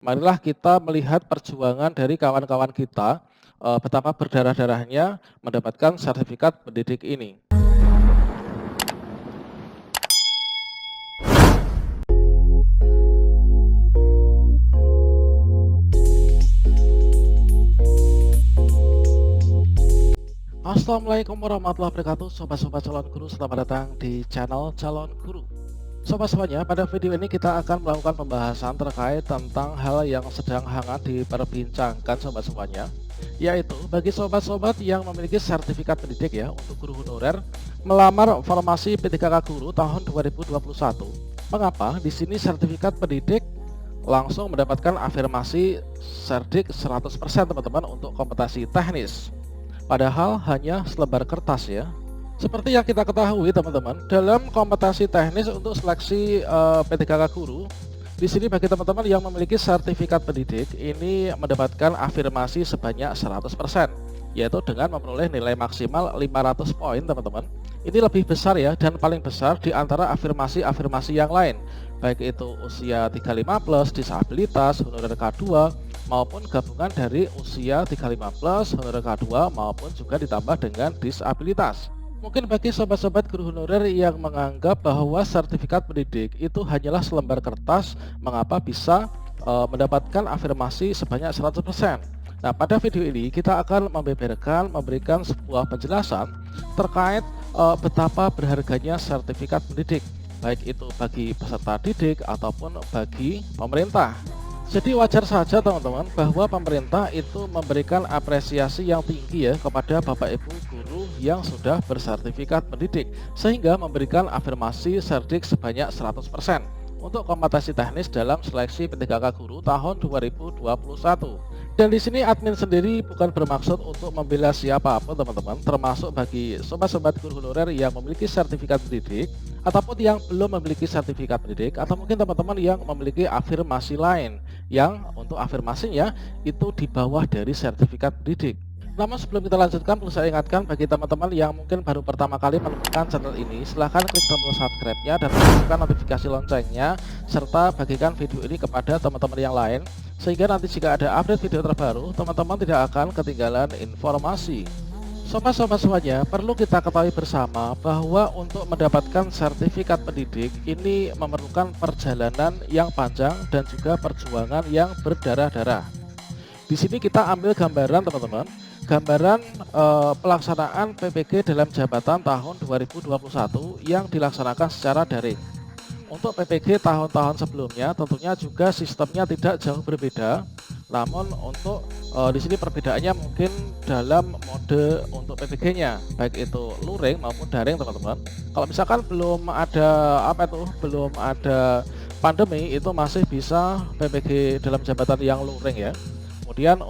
Marilah kita melihat perjuangan dari kawan-kawan kita, betapa berdarah-darahnya mendapatkan sertifikat pendidik ini. Assalamualaikum warahmatullahi wabarakatuh, sobat-sobat calon guru, selamat datang di channel Calon Guru. Sobat semuanya, pada video ini kita akan melakukan pembahasan terkait tentang hal yang sedang hangat diperbincangkan sobat semuanya, yaitu bagi sobat-sobat yang memiliki sertifikat pendidik ya untuk guru honorer melamar formasi P3K Guru tahun 2021. Mengapa di sini sertifikat pendidik langsung mendapatkan afirmasi Serdik 100% teman-teman untuk kompetensi teknis? Padahal hanya selebar kertas ya. Seperti yang kita ketahui teman-teman, dalam kompetensi teknis untuk seleksi P3K Guru, di sini bagi teman-teman yang memiliki sertifikat pendidik ini mendapatkan afirmasi sebanyak 100%, yaitu dengan memperoleh nilai maksimal 500 poin teman-teman. Ini lebih besar ya, dan paling besar di antara afirmasi-afirmasi yang lain, baik itu usia 35+, disabilitas, honorer K2, maupun gabungan dari usia 35+, honorer K2, maupun juga ditambah dengan disabilitas. Mungkin bagi sobat-sobat guru honorer yang menganggap bahwa sertifikat pendidik itu hanyalah selembar kertas, mengapa bisa mendapatkan afirmasi sebanyak 100%. Nah, pada video ini kita akan memberikan sebuah penjelasan terkait betapa berharganya sertifikat pendidik, baik itu bagi peserta didik ataupun bagi pemerintah. Jadi wajar saja teman-teman bahwa pemerintah itu memberikan apresiasi yang tinggi ya kepada Bapak Ibu guru yang sudah bersertifikat pendidik, sehingga memberikan afirmasi Serdik sebanyak 100% untuk kompetensi teknis dalam seleksi P3K Guru tahun 2021. Dan di sini admin sendiri bukan bermaksud untuk membela siapapun teman-teman, termasuk bagi sobat-sobat guru honorer yang memiliki sertifikat pendidik ataupun yang belum memiliki sertifikat pendidik, atau mungkin teman-teman yang memiliki afirmasi lain yang untuk afirmasinya itu di bawah dari sertifikat pendidik. Namun sebelum kita lanjutkan, perlu saya ingatkan bagi teman-teman yang mungkin baru pertama kali menemukan channel ini, silahkan klik tombol subscribe-nya dan aktifkan notifikasi loncengnya, serta bagikan video ini kepada teman-teman yang lain, sehingga nanti jika ada update video terbaru, teman-teman tidak akan ketinggalan informasi. Sobat-sobat semuanya, perlu kita ketahui bersama bahwa untuk mendapatkan sertifikat pendidik ini memerlukan perjalanan yang panjang dan juga perjuangan yang berdarah-darah. Di sini kita ambil gambaran teman-teman, gambaran pelaksanaan PPG dalam jabatan tahun 2021 yang dilaksanakan secara daring. Untuk PPG tahun-tahun sebelumnya tentunya juga sistemnya tidak jauh berbeda. Namun untuk di sini perbedaannya mungkin dalam mode untuk PPG-nya, baik itu luring maupun daring teman-teman. Kalau misalkan belum ada pandemi, itu masih bisa PPG dalam jabatan yang luring ya. Kemudian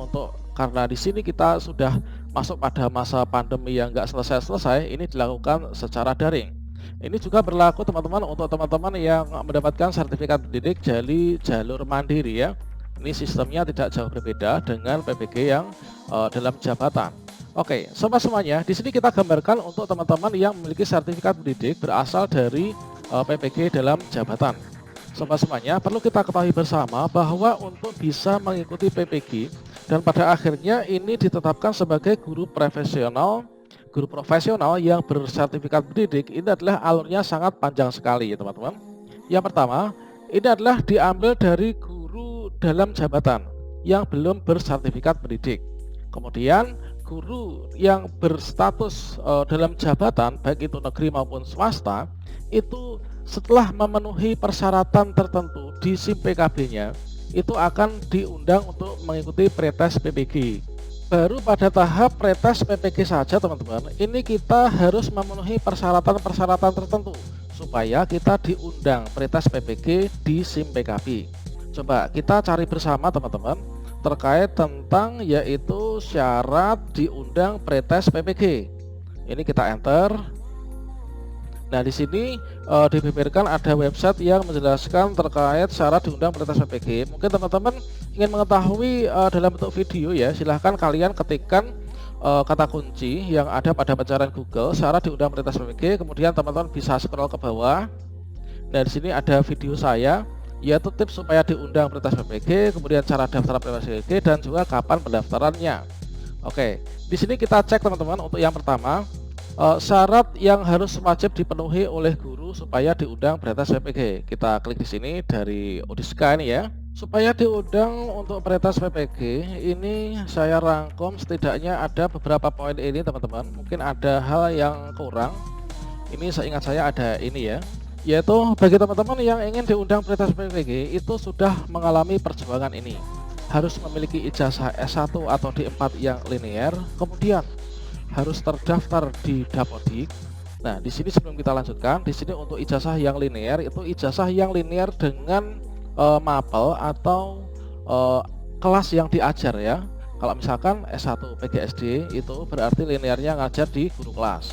karena di sini kita sudah masuk pada masa pandemi yang nggak selesai-selesai, ini dilakukan secara daring. Ini juga berlaku teman-teman untuk teman-teman yang mendapatkan sertifikat pendidik dari jalur mandiri ya. Ini sistemnya tidak jauh berbeda dengan PPG yang dalam jabatan. Oke, sobat semuanya, di sini kita gambarkan untuk teman-teman yang memiliki sertifikat pendidik berasal dari PPG dalam jabatan. Sobat semuanya, perlu kita ketahui bersama bahwa untuk bisa mengikuti PPG dan pada akhirnya ini ditetapkan sebagai guru profesional yang bersertifikat pendidik, ini adalah alurnya sangat panjang sekali ya teman-teman. Yang pertama, ini adalah diambil dari guru dalam jabatan yang belum bersertifikat pendidik. Kemudian guru yang berstatus dalam jabatan baik itu negeri maupun swasta, itu setelah memenuhi persyaratan tertentu di SIM PKB-nya, itu akan diundang untuk mengikuti pretest PPG. Baru pada tahap pretest PPG saja teman-teman, ini kita harus memenuhi persyaratan-persyaratan tertentu supaya kita diundang pretest PPG di SIM PKB. Coba kita cari bersama teman-teman terkait tentang yaitu syarat diundang pretest PPG. Ini kita enter. Nah, di sini dibeberkan ada website yang menjelaskan terkait syarat diundang pretest PPG. Mungkin teman-teman ingin mengetahui dalam bentuk video ya, silahkan kalian ketikkan kata kunci yang ada pada pencarian Google syarat diundang pretest PPG, kemudian teman-teman bisa scroll ke bawah. Nah, di sini ada video saya yaitu tips supaya diundang prioritas PPG, kemudian cara daftar prioritas PPG, dan juga kapan pendaftarannya. Oke, di sini kita cek teman-teman untuk yang pertama, syarat yang harus wajib dipenuhi oleh guru supaya diundang prioritas PPG. Kita klik di sini dari Odiska ini ya. Supaya diundang untuk prioritas PPG, ini saya rangkum setidaknya ada beberapa poin ini teman-teman. Mungkin ada hal yang kurang. Ini seingat saya ada ini ya. Yaitu bagi teman-teman yang ingin diundang prioritas PPG itu sudah mengalami perjuangan ini. Harus memiliki ijazah S1 atau D4 yang linear, kemudian harus terdaftar di Dapodik. Nah, di sini sebelum kita lanjutkan, di sini untuk ijazah yang linear itu ijazah yang linear dengan mapel atau kelas yang diajar ya. Kalau misalkan S1 PGSD itu berarti linearnya ngajar di guru kelas.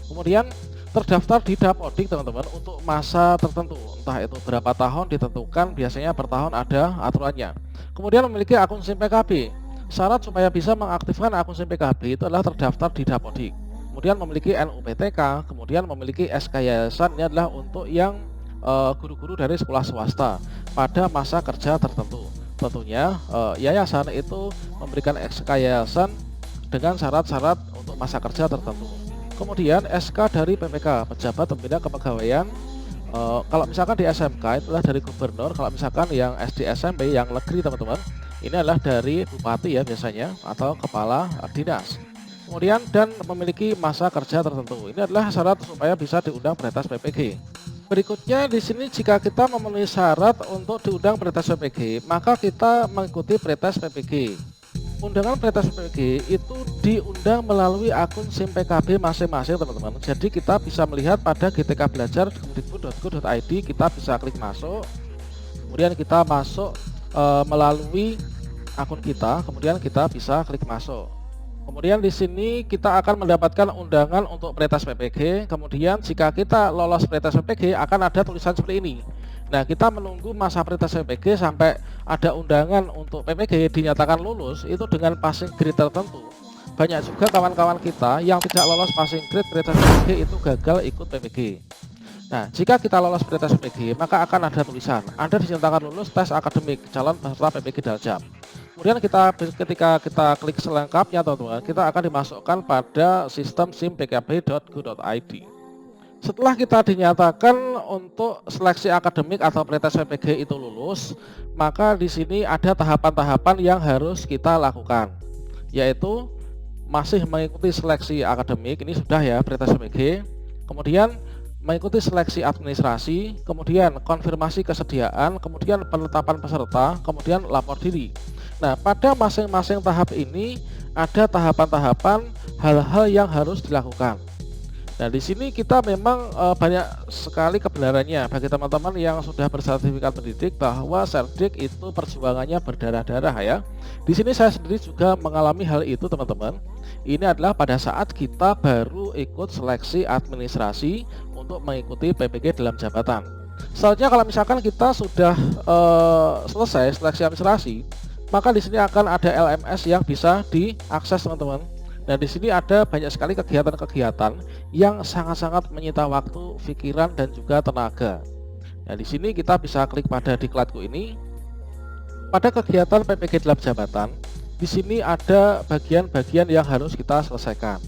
Kemudian terdaftar di Dapodik teman-teman untuk masa tertentu, entah itu berapa tahun ditentukan, biasanya per tahun ada aturannya. Kemudian memiliki akun SIM PKB. Syarat supaya bisa mengaktifkan akun SIM PKB itu adalah terdaftar di Dapodik. Kemudian memiliki NUPTK, kemudian memiliki SK Yayasan, ini adalah untuk yang guru-guru dari sekolah swasta pada masa kerja tertentu. Tentunya yayasan itu memberikan SK Yayasan dengan syarat-syarat untuk masa kerja tertentu. Kemudian SK dari PPK, Pejabat Pembina Kepegawaian. Kalau misalkan di SMK itu adalah dari gubernur. Kalau misalkan yang SD SMP yang negeri teman-teman, ini adalah dari bupati ya biasanya, atau kepala dinas. Kemudian dan memiliki masa kerja tertentu. Ini adalah syarat supaya bisa diundang prioritas PPG. Berikutnya di sini jika kita memenuhi syarat untuk diundang prioritas PPG, maka kita mengikuti prioritas PPG. Undangan prioritas PPG itu diundang melalui akun SIM PKB masing-masing teman-teman. Jadi kita bisa melihat pada gtkbelajar.kemdikbud.go.id, kita bisa klik masuk. Kemudian kita masuk melalui akun kita, kemudian kita bisa klik masuk. Kemudian di sini kita akan mendapatkan undangan untuk prioritas PPG. Kemudian jika kita lolos prioritas PPG akan ada tulisan seperti ini. Nah, kita menunggu masa prioritas PPG sampai ada undangan untuk PPG dinyatakan lulus itu dengan passing grade tertentu. Banyak juga kawan-kawan kita yang tidak lolos passing grade prioritas PPG itu gagal ikut PPG. Nah, jika kita lolos prioritas PPG maka akan ada tulisan Anda dinyatakan lulus tes akademik calon peserta PPG Daljab. Kemudian ketika kita klik selengkapnya teman-teman, kita akan dimasukkan pada sistem simpkb.go.id. Setelah kita dinyatakan untuk seleksi akademik atau prioritas PPG itu lulus, maka di sini ada tahapan-tahapan yang harus kita lakukan, yaitu masih mengikuti seleksi akademik, ini sudah ya prioritas PPG. Kemudian mengikuti seleksi administrasi, kemudian konfirmasi kesediaan, kemudian penetapan peserta, kemudian lapor diri. Nah, pada masing-masing tahap ini ada tahapan-tahapan hal-hal yang harus dilakukan. Nah, di sini kita memang banyak sekali kebenarannya bagi teman-teman yang sudah bersertifikat pendidik bahwa Serdik itu perjuangannya berdarah-darah ya. Di sini saya sendiri juga mengalami hal itu teman-teman. Ini adalah pada saat kita baru ikut seleksi administrasi untuk mengikuti PPG dalam jabatan. Selanjutnya kalau misalkan kita sudah selesai seleksi administrasi, maka di sini akan ada LMS yang bisa diakses teman-teman. Nah, di sini ada banyak sekali kegiatan-kegiatan yang sangat-sangat menyita waktu, pikiran dan juga tenaga. Nah, di sini kita bisa klik pada diklatku ini. Pada kegiatan PPG dalam jabatan, di sini ada bagian-bagian yang harus kita selesaikan.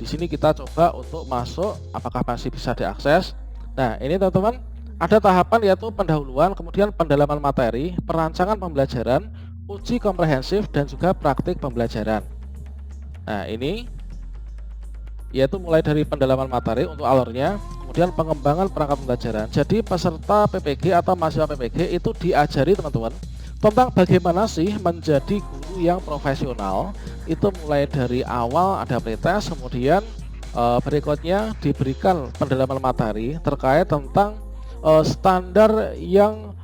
Di sini kita coba untuk masuk, apakah masih bisa diakses. Nah, ini teman-teman, ada tahapan yaitu pendahuluan, kemudian pendalaman materi, perancangan pembelajaran, uji komprehensif dan juga praktik pembelajaran. Nah, ini yaitu mulai dari pendalaman materi untuk alurnya, kemudian pengembangan perangkat pembelajaran. Jadi peserta PPG atau mahasiswa PPG itu diajari teman-teman tentang bagaimana sih menjadi guru yang profesional. Itu mulai dari awal ada pretest, kemudian berikutnya diberikan pendalaman materi terkait tentang standar yang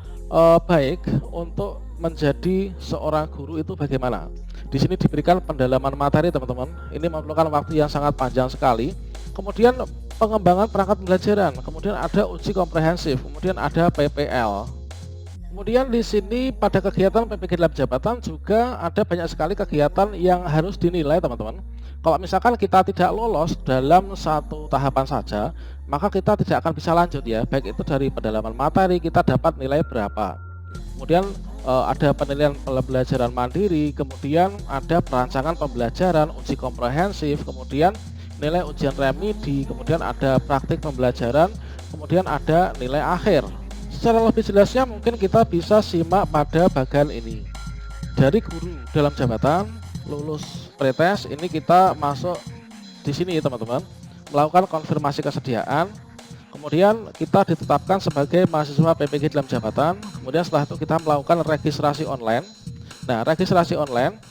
baik untuk menjadi seorang guru itu bagaimana. Di sini diberikan pendalaman materi teman-teman. Ini memerlukan waktu yang sangat panjang sekali. Kemudian pengembangan perangkat pembelajaran, kemudian ada uji komprehensif, kemudian ada PPL. Kemudian di sini pada kegiatan PPG dalam jabatan juga ada banyak sekali kegiatan yang harus dinilai teman-teman. Kalau misalkan kita tidak lolos dalam satu tahapan saja, maka kita tidak akan bisa lanjut ya. Baik itu dari pendalaman materi kita dapat nilai berapa. kemudian ada penilaian pembelajaran mandiri, kemudian ada perancangan pembelajaran, uji komprehensif, kemudian nilai ujian remedi, kemudian ada praktik pembelajaran, kemudian ada nilai akhir. Secara lebih jelasnya mungkin kita bisa simak pada bagian ini. Dari guru dalam jabatan lulus pretest, ini kita masuk di sini teman-teman, melakukan konfirmasi kesediaan. Kemudian kita ditetapkan sebagai mahasiswa PPG dalam jabatan. Kemudian setelah itu kita melakukan registrasi online. Nah, registrasi online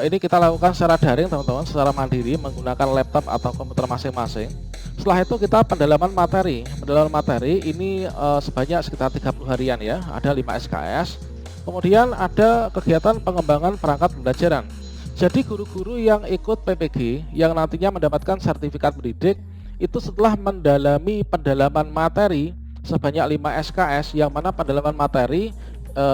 ini kita lakukan secara daring teman-teman, secara mandiri menggunakan laptop atau komputer masing-masing. Setelah itu kita pendalaman materi. Pendalaman materi ini sebanyak sekitar 30 harian ya, ada 5 SKS. Kemudian ada kegiatan pengembangan perangkat pembelajaran. Jadi guru-guru yang ikut PPG yang nantinya mendapatkan sertifikat pendidik itu setelah mendalami pendalaman materi sebanyak 5 SKS, yang mana pendalaman materi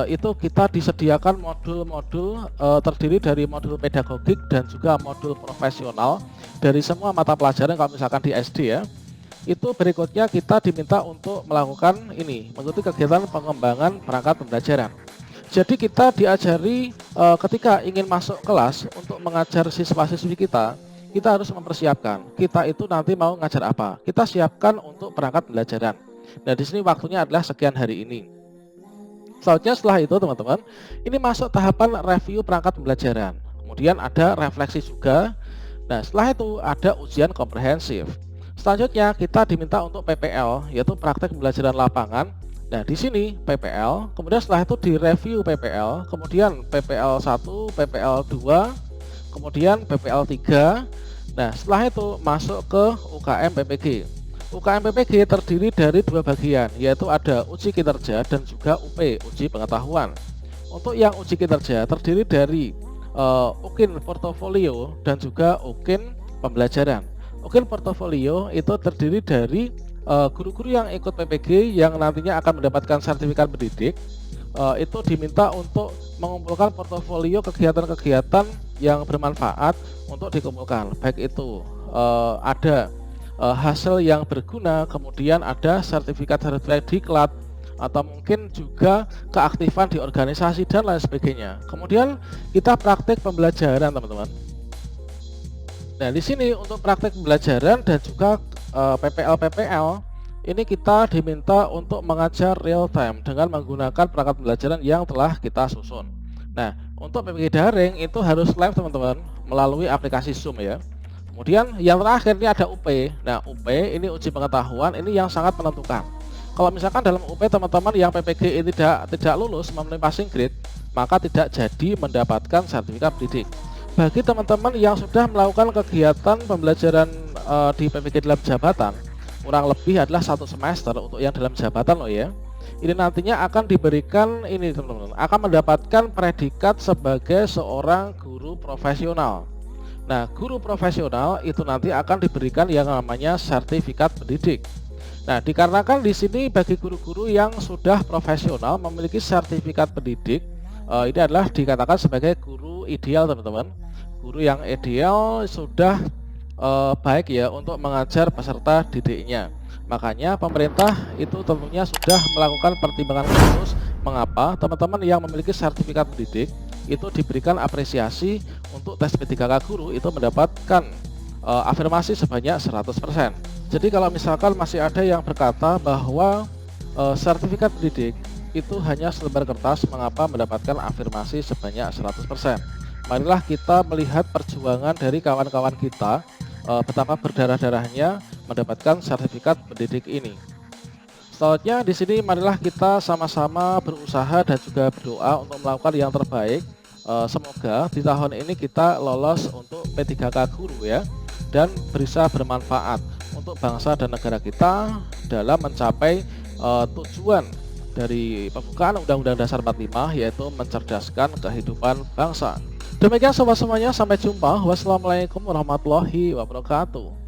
itu kita disediakan modul-modul terdiri dari modul pedagogik dan juga modul profesional dari semua mata pelajaran. Kalau misalkan di SD ya, itu berikutnya kita diminta untuk melakukan ini, mengikuti kegiatan pengembangan perangkat pembelajaran. Jadi kita diajari ketika ingin masuk kelas untuk mengajar siswa-siswi kita harus mempersiapkan kita itu nanti mau ngajar apa. Kita siapkan untuk perangkat pembelajaran. Nah, di sini waktunya adalah sekian hari ini. Selanjutnya setelah itu teman-teman, ini masuk tahapan review perangkat pembelajaran. Kemudian ada refleksi juga. Nah, setelah itu ada ujian komprehensif. Selanjutnya kita diminta untuk PPL, yaitu praktek pembelajaran lapangan. Nah, di sini PPL, kemudian setelah itu direview PPL, kemudian PPL 1, PPL 2, kemudian PPL 3. Nah, setelah itu masuk ke UKM PPG. UKM PPG terdiri dari 2 bagian, yaitu ada uji kinerja dan juga UP, uji pengetahuan. Untuk yang uji kinerja terdiri dari UKIN portofolio dan juga UKIN pembelajaran. UKIN portofolio itu terdiri dari guru-guru yang ikut PPG yang nantinya akan mendapatkan sertifikat pendidik. Itu diminta untuk mengumpulkan portofolio kegiatan-kegiatan yang bermanfaat untuk dikumpulkan, baik itu ada hasil yang berguna, kemudian ada sertifikat-sertifikat diklat, atau mungkin juga keaktifan di organisasi dan lain sebagainya. Kemudian kita praktik pembelajaran teman-teman. Nah, di sini untuk praktik pembelajaran dan juga PPL ini kita diminta untuk mengajar real time dengan menggunakan perangkat pembelajaran yang telah kita susun. Nah, untuk PPG daring itu harus live teman-teman melalui aplikasi Zoom ya. Kemudian yang terakhir ini ada UP. Nah, UP ini uji pengetahuan, ini yang sangat menentukan. Kalau misalkan dalam UP teman-teman yang PPG ini tidak lulus memenuhi passing grade, maka tidak jadi mendapatkan sertifikat pendidik. Bagi teman-teman yang sudah melakukan kegiatan pembelajaran di PPG dalam jabatan, kurang lebih adalah 1 semester untuk yang dalam jabatan loh ya. Ini nantinya akan diberikan ini teman-teman, akan mendapatkan predikat sebagai seorang guru profesional. Nah, guru profesional itu nanti akan diberikan yang namanya sertifikat pendidik. Nah, dikarenakan di sini bagi guru-guru yang sudah profesional memiliki sertifikat pendidik, ini adalah dikatakan sebagai guru ideal teman-teman. Guru yang ideal sudah baik ya untuk mengajar peserta didiknya. Makanya pemerintah itu tentunya sudah melakukan pertimbangan khusus mengapa teman-teman yang memiliki sertifikat pendidik itu diberikan apresiasi untuk tes P3K guru itu mendapatkan afirmasi sebanyak 100%. Jadi kalau misalkan masih ada yang berkata bahwa sertifikat pendidik itu hanya selembar kertas, mengapa mendapatkan afirmasi sebanyak 100%? Marilah kita melihat perjuangan dari kawan-kawan kita, betapa berdarah-darahnya mendapatkan sertifikat pendidik ini. Selanjutnya di sini marilah kita sama-sama berusaha dan juga berdoa untuk melakukan yang terbaik. Semoga di tahun ini kita lolos untuk P3K guru ya, dan bisa bermanfaat untuk bangsa dan negara kita dalam mencapai tujuan dari pembukaan Undang-Undang Dasar 45, yaitu mencerdaskan kehidupan bangsa. Demikian sobat semuanya, sampai jumpa. Wassalamualaikum warahmatullahi wabarakatuh.